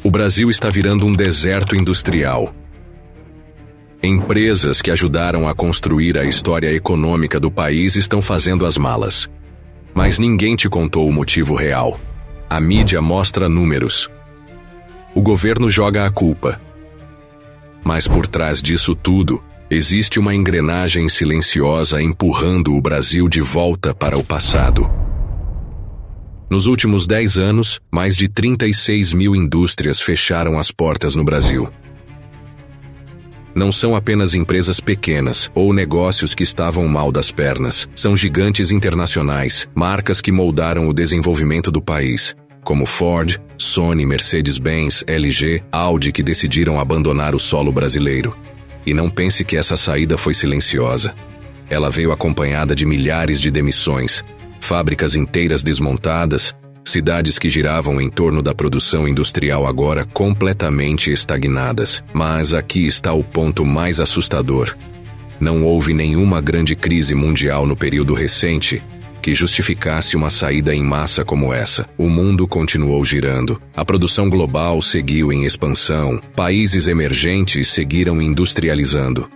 O Brasil está virando um deserto industrial. Empresas que ajudaram a construir a história econômica do país estão fazendo as malas. Mas ninguém te contou o motivo real. A mídia mostra números. O governo joga a culpa. Mas por trás disso tudo, existe uma engrenagem silenciosa empurrando o Brasil de volta para o passado. Nos últimos 10 anos, mais de 36 mil indústrias fecharam as portas no Brasil. Não são apenas empresas pequenas ou negócios que estavam mal das pernas. São gigantes internacionais, marcas que moldaram o desenvolvimento do país, como Ford, Sony, Mercedes-Benz, LG, Audi, que decidiram abandonar o solo brasileiro. E não pense que essa saída foi silenciosa. Ela veio acompanhada de milhares de demissões, fábricas inteiras desmontadas, cidades que giravam em torno da produção industrial agora completamente estagnadas. Mas aqui está o ponto mais assustador. Não houve nenhuma grande crise mundial no período recente que justificasse uma saída em massa como essa. O mundo continuou girando, a produção global seguiu em expansão, países emergentes seguiram industrializando,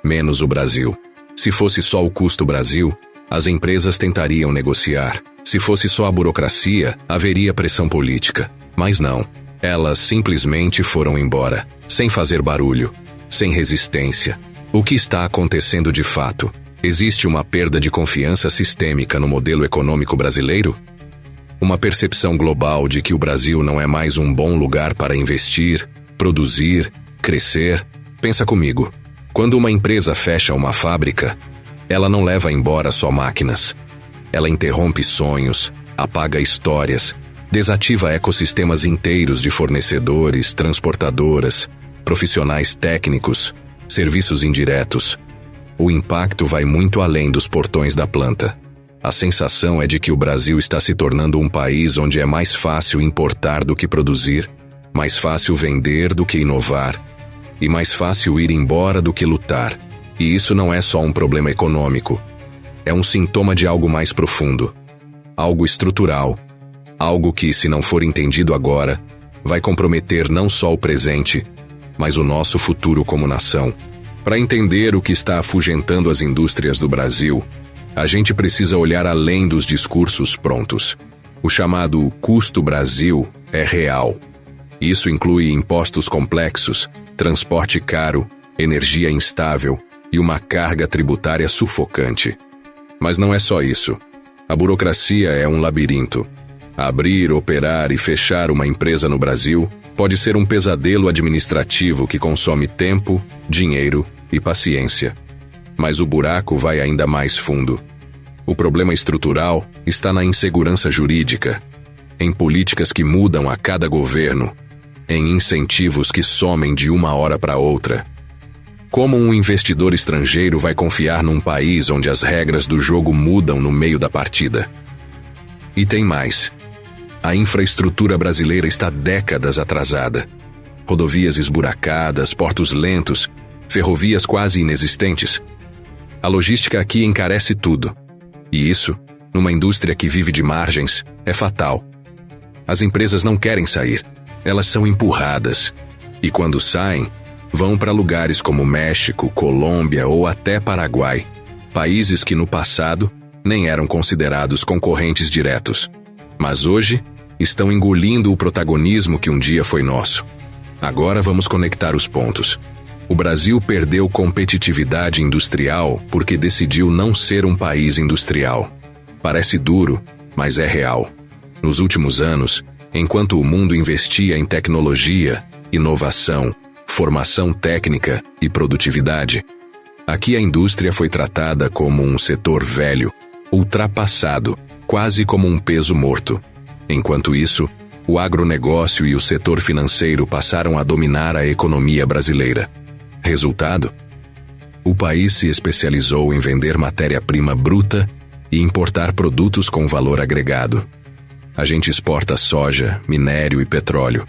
menos o Brasil. Se fosse só o custo Brasil, as empresas tentariam negociar. Se fosse só a burocracia, haveria pressão política. Mas não. Elas simplesmente foram embora, sem fazer barulho, sem resistência. O que está acontecendo de fato? Existe uma perda de confiança sistêmica no modelo econômico brasileiro? Uma percepção global de que o Brasil não é mais um bom lugar para investir, produzir, crescer? Pensa comigo. Quando uma empresa fecha uma fábrica, ela não leva embora só máquinas. Ela interrompe sonhos, apaga histórias, desativa ecossistemas inteiros de fornecedores, transportadoras, profissionais técnicos, serviços indiretos. O impacto vai muito além dos portões da planta. A sensação é de que o Brasil está se tornando um país onde é mais fácil importar do que produzir, mais fácil vender do que inovar, e mais fácil ir embora do que lutar. E isso não é só um problema econômico. É um sintoma de algo mais profundo. Algo estrutural. Algo que, se não for entendido agora, vai comprometer não só o presente, mas o nosso futuro como nação. Para entender o que está afugentando as indústrias do Brasil, a gente precisa olhar além dos discursos prontos. O chamado custo Brasil é real. Isso inclui impostos complexos, transporte caro, energia instável e uma carga tributária sufocante. Mas não é só isso. A burocracia é um labirinto. Abrir, operar e fechar uma empresa no Brasil pode ser um pesadelo administrativo que consome tempo, dinheiro e paciência. Mas o buraco vai ainda mais fundo. O problema estrutural está na insegurança jurídica, em políticas que mudam a cada governo, em incentivos que somem de uma hora para outra. Como um investidor estrangeiro vai confiar num país onde as regras do jogo mudam no meio da partida? E tem mais. A infraestrutura brasileira está décadas atrasada. Rodovias esburacadas, portos lentos, ferrovias quase inexistentes. A logística aqui encarece tudo. E isso, numa indústria que vive de margens, é fatal. As empresas não querem sair. Elas são empurradas. E quando saem, vão para lugares como México, Colômbia ou até Paraguai, países que no passado nem eram considerados concorrentes diretos, mas hoje estão engolindo o protagonismo que um dia foi nosso. Agora vamos conectar os pontos. O Brasil perdeu competitividade industrial porque decidiu não ser um país industrial. Parece duro, mas é real. Nos últimos anos, enquanto o mundo investia em tecnologia, inovação, formação técnica e produtividade, aqui a indústria foi tratada como um setor velho, ultrapassado, quase como um peso morto. Enquanto isso, o agronegócio e o setor financeiro passaram a dominar a economia brasileira. Resultado? O país se especializou em vender matéria-prima bruta e importar produtos com valor agregado. A gente exporta soja, minério e petróleo,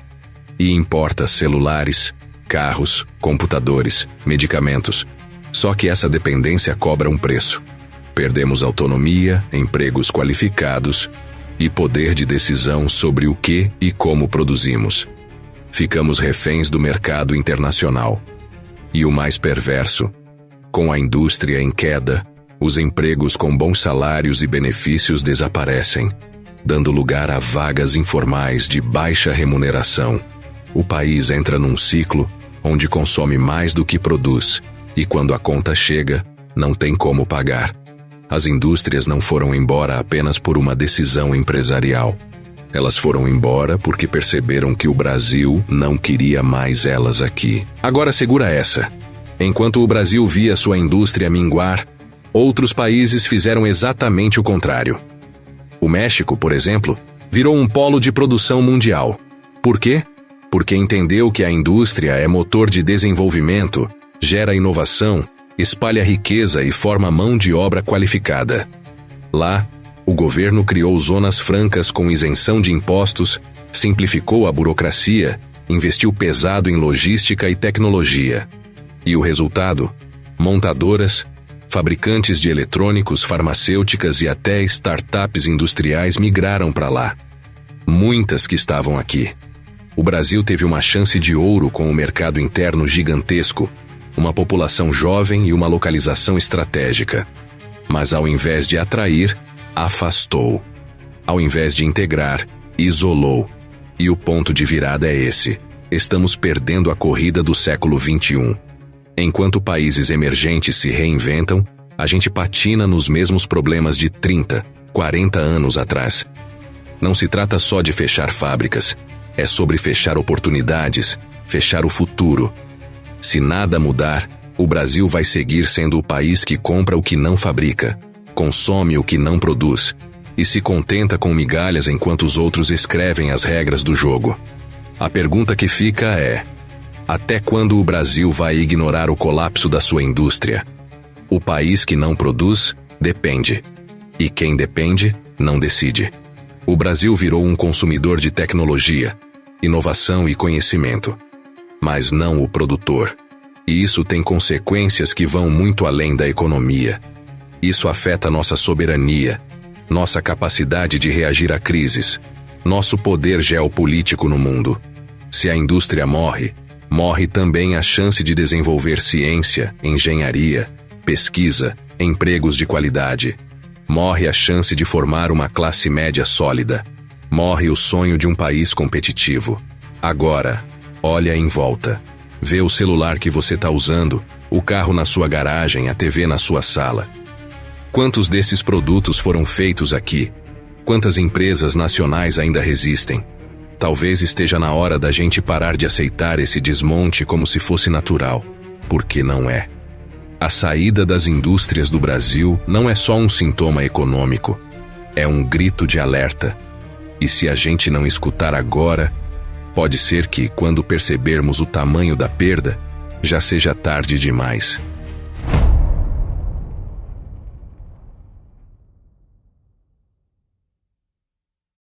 e importa celulares, carros, computadores, medicamentos. Só que essa dependência cobra um preço. Perdemos autonomia, empregos qualificados e poder de decisão sobre o que e como produzimos. ficamos reféns do mercado internacional. E o mais perverso, com a indústria em queda, os empregos com bons salários e benefícios desaparecem, dando lugar a vagas informais de baixa remuneração. O país entra num ciclo onde consome mais do que produz, e quando a conta chega, não tem como pagar. As indústrias não foram embora apenas por uma decisão empresarial. Elas foram embora porque perceberam que o Brasil não queria mais elas aqui. Agora segura essa. Enquanto o Brasil via sua indústria minguar, outros países fizeram exatamente o contrário. O México, por exemplo, virou um polo de produção mundial. Por quê? Porque entendeu que a indústria é motor de desenvolvimento, gera inovação, espalha riqueza e forma mão de obra qualificada. Lá, o governo criou zonas francas com isenção de impostos, simplificou a burocracia, investiu pesado em logística e tecnologia. E o resultado? Montadoras, fabricantes de eletrônicos, farmacêuticas e até startups industriais migraram para lá. Muitas que estavam aqui. O Brasil teve uma chance de ouro com o mercado interno gigantesco, uma população jovem e uma localização estratégica. Mas ao invés de atrair, afastou. Ao invés de integrar, isolou. E o ponto de virada é esse. Estamos perdendo a corrida do século XXI. Enquanto países emergentes se reinventam, a gente patina nos mesmos problemas de 30, 40 anos atrás. Não se trata só de fechar fábricas, é sobre fechar oportunidades, fechar o futuro. Se nada mudar, o Brasil vai seguir sendo o país que compra o que não fabrica, consome o que não produz, e se contenta com migalhas enquanto os outros escrevem as regras do jogo. A pergunta que fica é: até quando o Brasil vai ignorar o colapso da sua indústria? O país que não produz, depende. E quem depende, não decide. O Brasil virou um consumidor de tecnologia, inovação e conhecimento, mas não o produtor. E isso tem consequências que vão muito além da economia. Isso afeta nossa soberania, nossa capacidade de reagir a crises, nosso poder geopolítico no mundo. Se a indústria morre, morre também a chance de desenvolver ciência, engenharia, pesquisa, empregos de qualidade. Morre a chance de formar uma classe média sólida. Morre o sonho de um país competitivo. Agora, olha em volta. Vê o celular que você está usando, o carro na sua garagem, a TV na sua sala. Quantos desses produtos foram feitos aqui? Quantas empresas nacionais ainda resistem? Talvez esteja na hora da gente parar de aceitar esse desmonte como se fosse natural, porque não é. A saída das indústrias do Brasil não é só um sintoma econômico, é um grito de alerta. E se a gente não escutar agora, pode ser que, quando percebermos o tamanho da perda, já seja tarde demais.